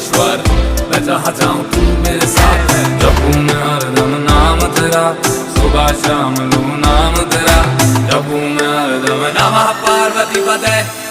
परमेश्वर, मैं जहाँ जाऊँ तू मेरे साथ है। जपूं मैं हरदम नाम तेरा, सुबह शाम लूं नाम तेरा। जपूं मैं हरदम नमः पार्वती पते।